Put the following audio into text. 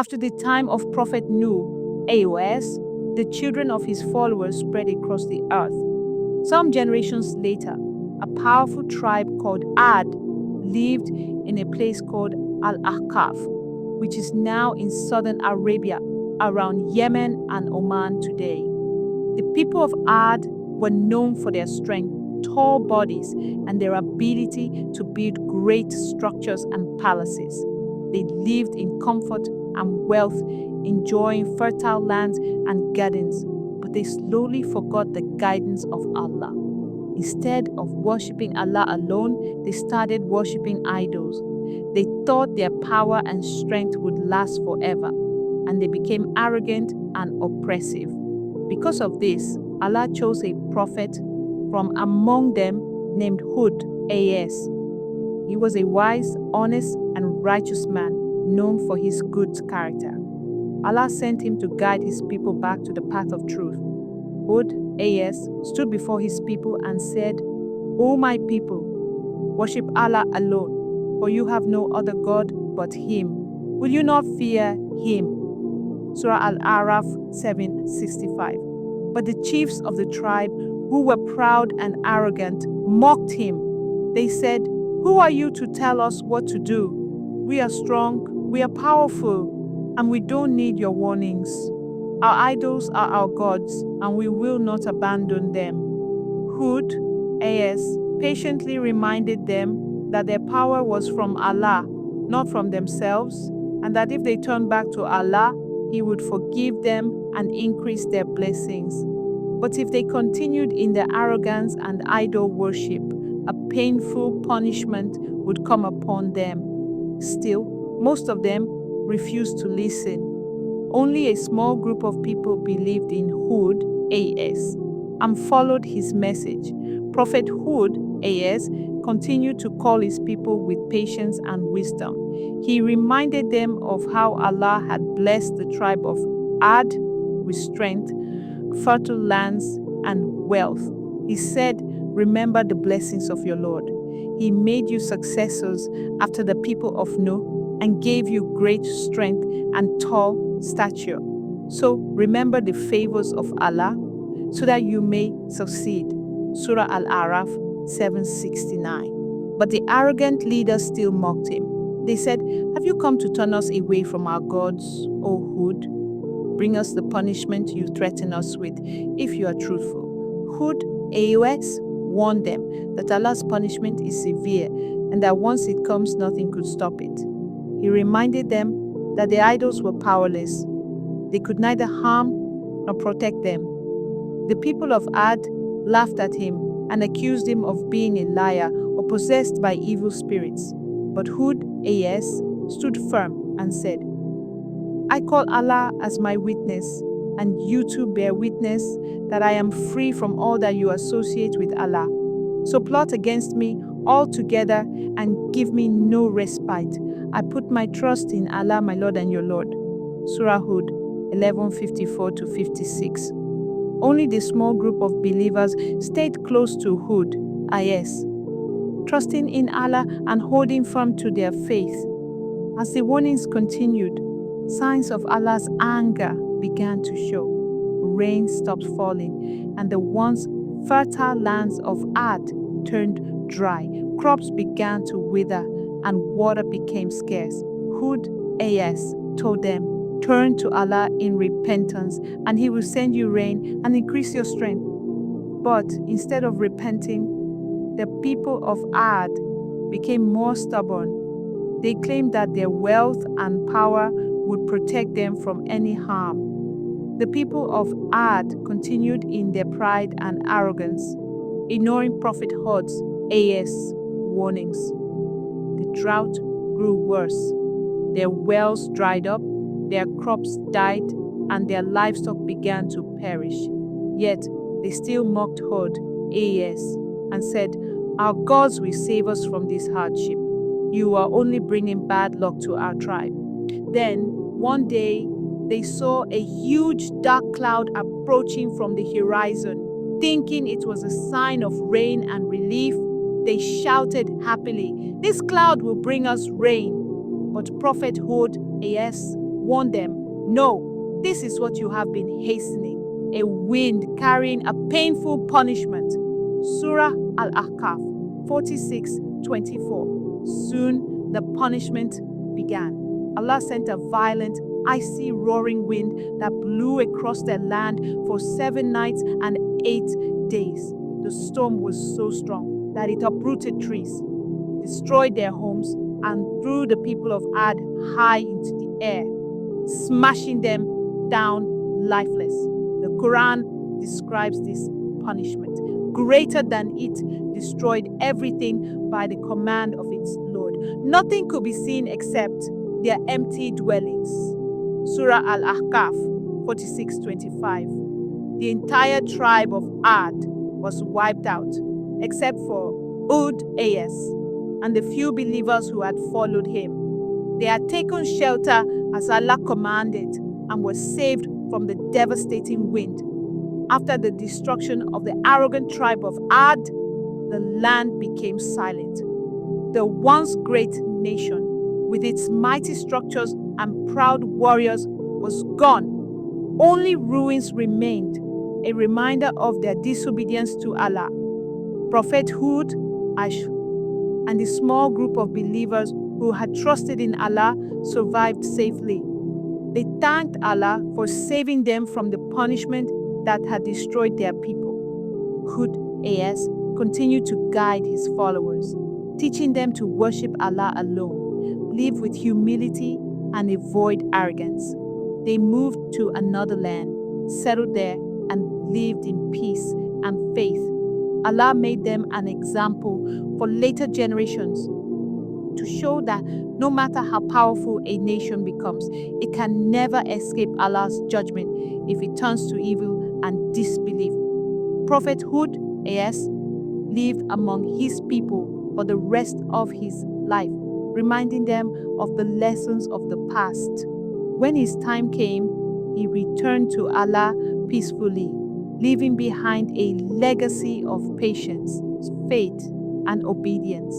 After the time of Prophet Nuh, AOS, the children of his followers spread across the earth. Some generations later, a powerful tribe called Ad lived in a place called Al-Ahqaf, which is now in southern Arabia, around Yemen and Oman today. The people of Ad were known for their strength, tall bodies, and their ability to build great structures and palaces. They lived in comfort and wealth, enjoying fertile lands and gardens, but they slowly forgot the guidance of Allah. Instead of worshipping Allah alone, they started worshipping idols. They thought their power and strength would last forever, and they became arrogant and oppressive. Because of this, Allah chose a prophet from among them named Hūd, AS. He was a wise, honest, and righteous man known for his good character. Allah sent him to guide his people back to the path of truth. Hūd, AS, stood before his people and said, "O my people, worship Allah alone, for you have no other God but Him. Will you not fear Him?" Surah Al-Araf 7:65. But the chiefs of the tribe, who were proud and arrogant, mocked him. They said, "Who are you to tell us what to do? We are strong, we are powerful, and we don't need your warnings. Our idols are our gods, and we will not abandon them." Hūd, AS, patiently reminded them that their power was from Allah, not from themselves, and that if they turned back to Allah, He would forgive them and increase their blessings. But if they continued in their arrogance and idol worship, a painful punishment would come upon them. Still, most of them refused to listen. Only a small group of people believed in Hūd, AS, and followed his message. Prophet Hūd, AS, continued to call his people with patience and wisdom. He reminded them of how Allah had blessed the tribe of Ad with strength, fertile lands, and wealth. He said, "Remember the blessings of your Lord. He made you successors after the people of Noah and gave you great strength and tall stature. So remember the favors of Allah so that you may succeed." Surah Al-Araf 7:69. But the arrogant leaders still mocked him. They said, "Have you come to turn us away from our gods, O Hūd? Bring us the punishment you threaten us with if you are truthful." Hūd, AOS, warned them that Allah's punishment is severe and that once it comes, nothing could stop it. He reminded them that their idols were powerless. They could neither harm nor protect them. The people of Ad laughed at him and accused him of being a liar or possessed by evil spirits. But Hūd, AS, stood firm and said, "I call Allah as my witness, and you too bear witness that I am free from all that you associate with Allah. So plot against me altogether and give me no respite. I put my trust in Allah, my Lord and your Lord." Surah Hūd 11:54-56. Only the small group of believers stayed close to Hūd, AS, trusting in Allah and holding firm to their faith. As the warnings continued, signs of Allah's anger began to show. Rain stopped falling, and the once fertile lands of Ad turned dry. Crops began to wither, and water became scarce. Hūd, AS, told them, "Turn to Allah in repentance, and He will send you rain and increase your strength." But instead of repenting, the people of Ad became more stubborn. They claimed that their wealth and power would protect them from any harm. The people of Ad continued in their pride and arrogance, ignoring Prophet Hūd's, AS, warnings. The drought grew worse. Their wells dried up, their crops died, and their livestock began to perish. Yet they still mocked Hūd, AS, and said, "Our gods will save us from this hardship. You are only bringing bad luck to our tribe." Then, one day, they saw a huge dark cloud approaching from the horizon. Thinking it was a sign of rain and relief, they shouted happily, "This cloud will bring us rain." But Prophet Hūd, AS, warned them, "No, this is what you have been hastening, a wind carrying a painful punishment." Surah Al-Ahqaf 46:24. Soon the punishment began. Allah sent a violent, icy, roaring wind that blew across their land for 7 nights and 8 days. The storm was so strong that it uprooted trees, destroyed their homes, and threw the people of Ad high into the air, smashing them down lifeless. The Quran describes this punishment. Greater than it, destroyed everything by the command of its Lord. Nothing could be seen except their empty dwellings. Surah Al-Ahqaf 46:25. The entire tribe of Ad was wiped out, except for Hūd and the few believers who had followed him. They had taken shelter as Allah commanded and were saved from the devastating wind. After the destruction of the arrogant tribe of Ad, the land became silent. The once great nation, with its mighty structures and proud warriors, was gone. Only ruins remained, a reminder of their disobedience to Allah. Prophet Hūd and the small group of believers who had trusted in Allah survived safely. They thanked Allah for saving them from the punishment that had destroyed their people. Hūd continued to guide his followers, teaching them to worship Allah alone, live with humility, and avoid arrogance. They moved to another land, settled there, and lived in peace and faith. Allah made them an example for later generations to show that no matter how powerful a nation becomes, it can never escape Allah's judgment if it turns to evil and disbelief. Prophet Hūd lived among his people for the rest of his life, reminding them of the lessons of the past. When his time came, he returned to Allah peacefully, leaving behind a legacy of patience, faith, and obedience.